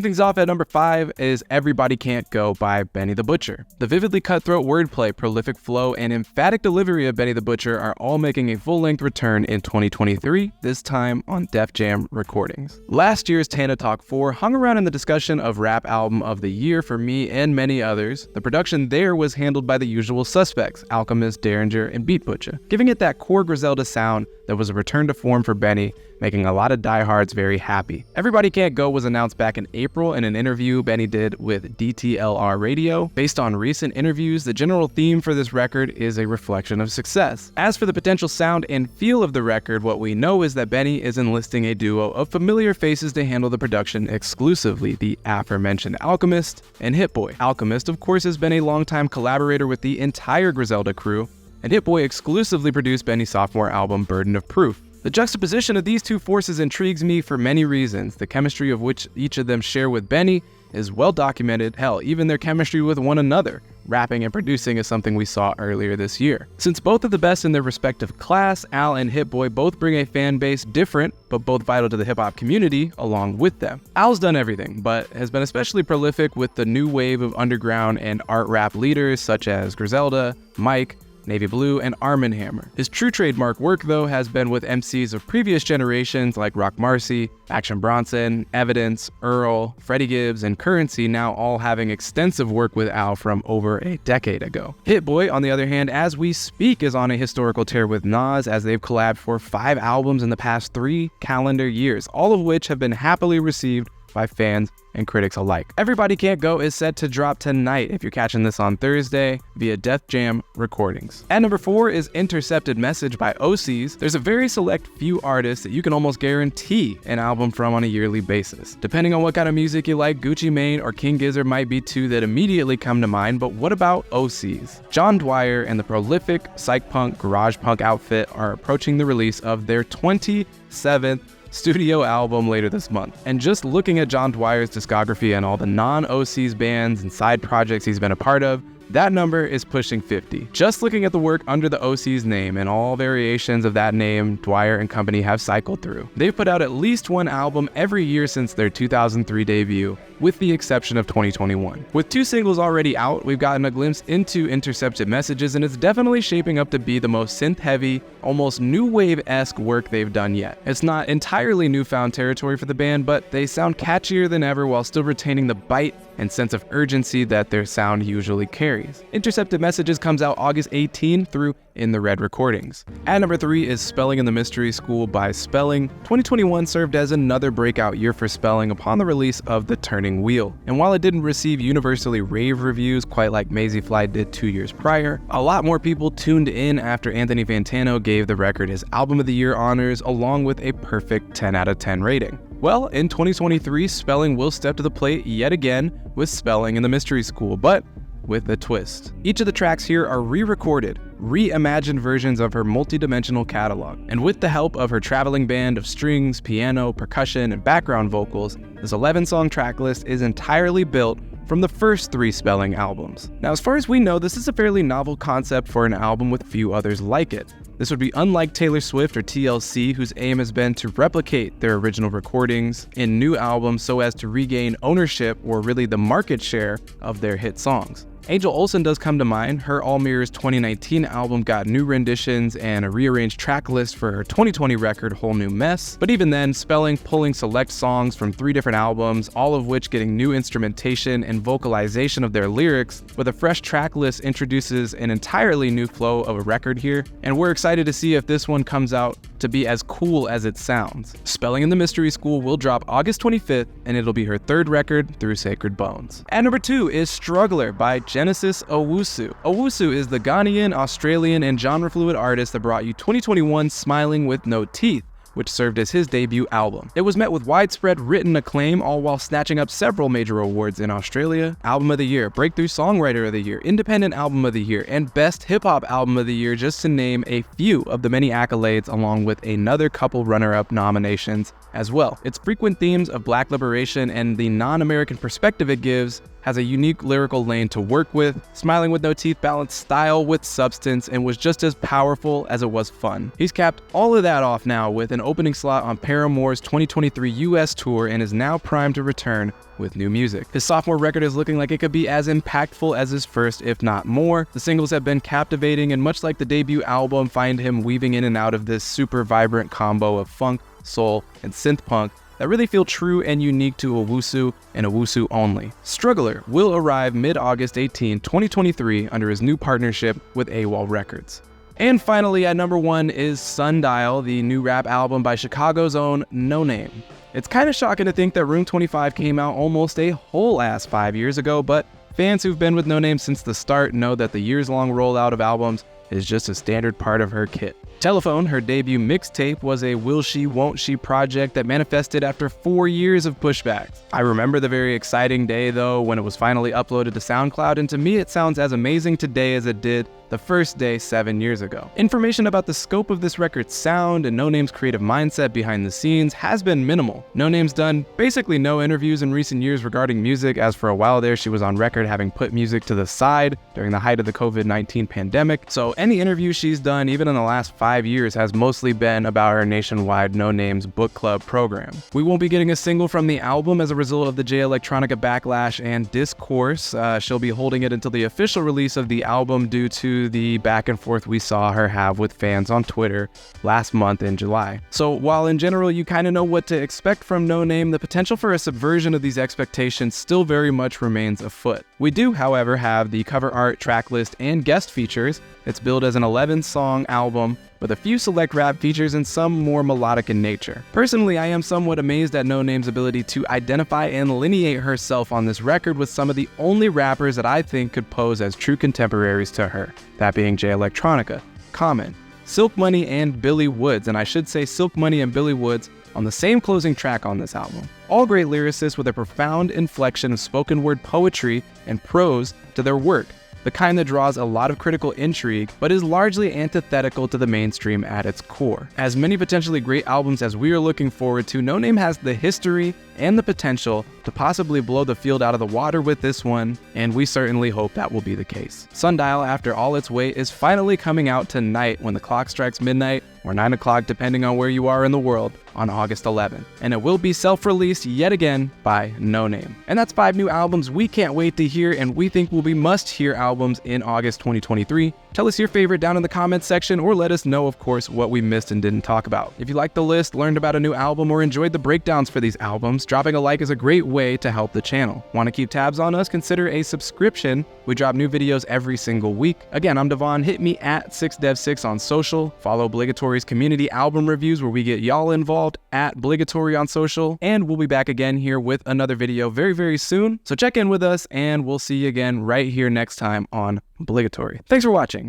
Things off at number 5 is Everybody Can't Go by Benny the Butcher. The vividly cutthroat wordplay, prolific flow, and emphatic delivery of Benny the Butcher are all making a full-length return in 2023, this time on Def Jam Recordings. Last year's Tana Talk 4 hung around in the discussion of Rap Album of the Year for me and many others. The production there was handled by the usual suspects, Alchemist, Derringer, and Beat Butcher, giving it that core Griselda sound that was a return to form for Benny, making a lot of diehards very happy. Everybody Can't Go was announced back in April in an interview Benny did with DTLR Radio. Based on recent interviews, the general theme for this record is a reflection of success. As for the potential sound and feel of the record, what we know is that Benny is enlisting a duo of familiar faces to handle the production exclusively, the aforementioned Alchemist and Hit-Boy. Alchemist, of course, has been a longtime collaborator with the entire Griselda crew, and Hit-Boy exclusively produced Benny's sophomore album, Burden of Proof. The juxtaposition of these two forces intrigues me for many reasons, the chemistry of which each of them share with Benny is well documented, hell, even their chemistry with one another. Rapping and producing is something we saw earlier this year. Since both are the best in their respective class, Al and Hit-Boy both bring a fan base different, but both vital to the hip-hop community along with them. Al's done everything, but has been especially prolific with the new wave of underground and art rap leaders such as Griselda, Mike, Navy Blue, and Arm & Hammer. His true trademark work, though, has been with MCs of previous generations like Rock Marcy, Action Bronson, Evidence, Earl, Freddie Gibbs, and Currency, now all having extensive work with Al from over a decade ago. Hit-Boy, on the other hand, as we speak, is on a historical tear with Nas, as they've collabed for 5 albums in the past 3 calendar years, all of which have been happily received by fans and critics alike. Everybody Can't Go is set to drop tonight if you're catching this on Thursday via Def Jam Recordings. At number 4 is Intercepted Message by OCs. There's a very select few artists that you can almost guarantee an album from on a yearly basis. Depending on what kind of music you like, Gucci Mane or King Gizzard might be 2 that immediately come to mind, but what about OCs? John Dwyer and the prolific psych punk, garage punk outfit are approaching the release of their 27th studio album later this month. And just looking at John Dwyer's discography and all the non-OCs bands and side projects he's been a part of, that number is pushing 50. Just looking at the work under the OCs name and all variations of that name Dwyer and company have cycled through. They've put out at least 1 album every year since their 2003 debut, with the exception of 2021. With 2 singles already out, we've gotten a glimpse into Intercepted Messages, and it's definitely shaping up to be the most synth-heavy, almost new wave-esque work they've done yet. It's not entirely newfound territory for the band, but they sound catchier than ever while still retaining the bite and sense of urgency that their sound usually carries. Intercepted Messages comes out August 18 through In the Red Recordings. At number 3 is Spelling in the Mystery School by Spelling. 2021 served as another breakout year for Spelling upon the release of The Turning Wheel. And while it didn't receive universally rave reviews quite like Maisie Fly did 2 years prior, a lot more people tuned in after Anthony Fantano gave the record his Album of the Year honors along with a perfect 10 out of 10 rating. Well, in 2023, Spelling will step to the plate yet again with Spelling in the Mystery School, but with a twist. Each of the tracks here are re-recorded, reimagined versions of her multi-dimensional catalog. And with the help of her traveling band of strings, piano, percussion, and background vocals, this 11-song tracklist is entirely built from the first 3 Spelling albums. Now, as far as we know, this is a fairly novel concept for an album with few others like it. This would be unlike Taylor Swift or TLC, whose aim has been to replicate their original recordings in new albums so as to regain ownership, or really the market share, of their hit songs. Angel Olsen does come to mind. Her All Mirrors 2019 album got new renditions and a rearranged track list for her 2020 record, Whole New Mess. But even then, Spelling pulling select songs from 3 different albums, all of which getting new instrumentation and vocalization of their lyrics, with a fresh track list introduces an entirely new flow of a record here. And we're excited to see if this one comes out to be as cool as it sounds. Spelling in the Mystery School will drop August 25th, and it'll be her 3rd record through Sacred Bones. At number 2 is Struggler by Genesis Owusu. Owusu is the Ghanaian, Australian, and genre-fluid artist that brought you 2021 Smiling with No Teeth, which served as his debut album. It was met with widespread written acclaim, all while snatching up several major awards in Australia: Album of the Year, Breakthrough Songwriter of the Year, Independent Album of the Year, and Best Hip Hop Album of the Year, just to name a few of the many accolades, along with another couple runner-up nominations as well. Its frequent themes of Black liberation and the non-American perspective it gives has a unique lyrical lane to work with, Smiling with No Teeth balanced style with substance, and was just as powerful as it was fun. He's capped all of that off now with an opening slot on Paramore's 2023 US tour and is now primed to return with new music. His sophomore record is looking like it could be as impactful as his first, if not more. The singles have been captivating, and much like the debut album, find him weaving in and out of this super vibrant combo of funk, soul, and synth punk that really feel true and unique to Owusu and Owusu only. Struggler will arrive mid-August 18, 2023 under his new partnership with AWOL Records. And finally, at number 1 is Sundial, the new rap album by Chicago's own Monae. It's kind of shocking to think that Room 25 came out almost a whole ass 5 years ago, but fans who've been with Monae since the start know that the years-long rollout of albums is just a standard part of her kit. Telephone, her debut mixtape, was a will she, won't she project that manifested after 4 years of pushbacks. I remember the very exciting day though when it was finally uploaded to SoundCloud, and to me it sounds as amazing today as it did the first day 7 years ago. Information about the scope of this record's sound and Noname's creative mindset behind the scenes has been minimal. Noname's done basically no interviews in recent years regarding music, as for a while there she was on record having put music to the side during the height of the COVID-19 pandemic, so any interview she's done, even in the last 5 years, has mostly been about her nationwide Noname's book club program. We won't be getting a single from the album as a result of the J Electronica backlash and discourse. She'll be holding it until the official release of the album due to the back and forth we saw her have with fans on Twitter last month in July. So while in general you kind of know what to expect from Noname, the potential for a subversion of these expectations still very much remains afoot. We do, however, have the cover art, track list, and guest features. It's billed as an 11-song album with a few select rap features and some more melodic in nature. Personally, I am somewhat amazed at Noname's ability to identify and delineate herself on this record with some of the only rappers that I think could pose as true contemporaries to her, that being J Electronica, Common, Silk Money, and Billy Woods, and I should say Silk Money and Billy Woods on the same closing track on this album. All great lyricists with a profound inflection of spoken word poetry and prose to their work, the kind that draws a lot of critical intrigue, but is largely antithetical to the mainstream at its core. As many potentially great albums as we are looking forward to, Noname has the history and the potential to possibly blow the field out of the water with this one, and we certainly hope that will be the case. Sundial, after all its wait, is finally coming out tonight when the clock strikes midnight, or 9 o'clock depending on where you are in the world, on August 11th. And it will be self-released yet again by Noname. And that's 5 new albums we can't wait to hear and we think will be must-hear albums in August 2023. Tell us your favorite down in the comments section, or let us know, of course, what we missed and didn't talk about. If you liked the list, learned about a new album, or enjoyed the breakdowns for these albums, dropping a like is a great way to help the channel. Want to keep tabs on us? Consider a subscription. We drop new videos every single week. Again, I'm Devon. Hit me at 6dev6 on social. Follow Obligatory's community album reviews where we get y'all involved at Obligatory on social. And we'll be back again here with another video very, very soon. So check in with us and we'll see you again right here next time on Obligatory. Thanks for watching.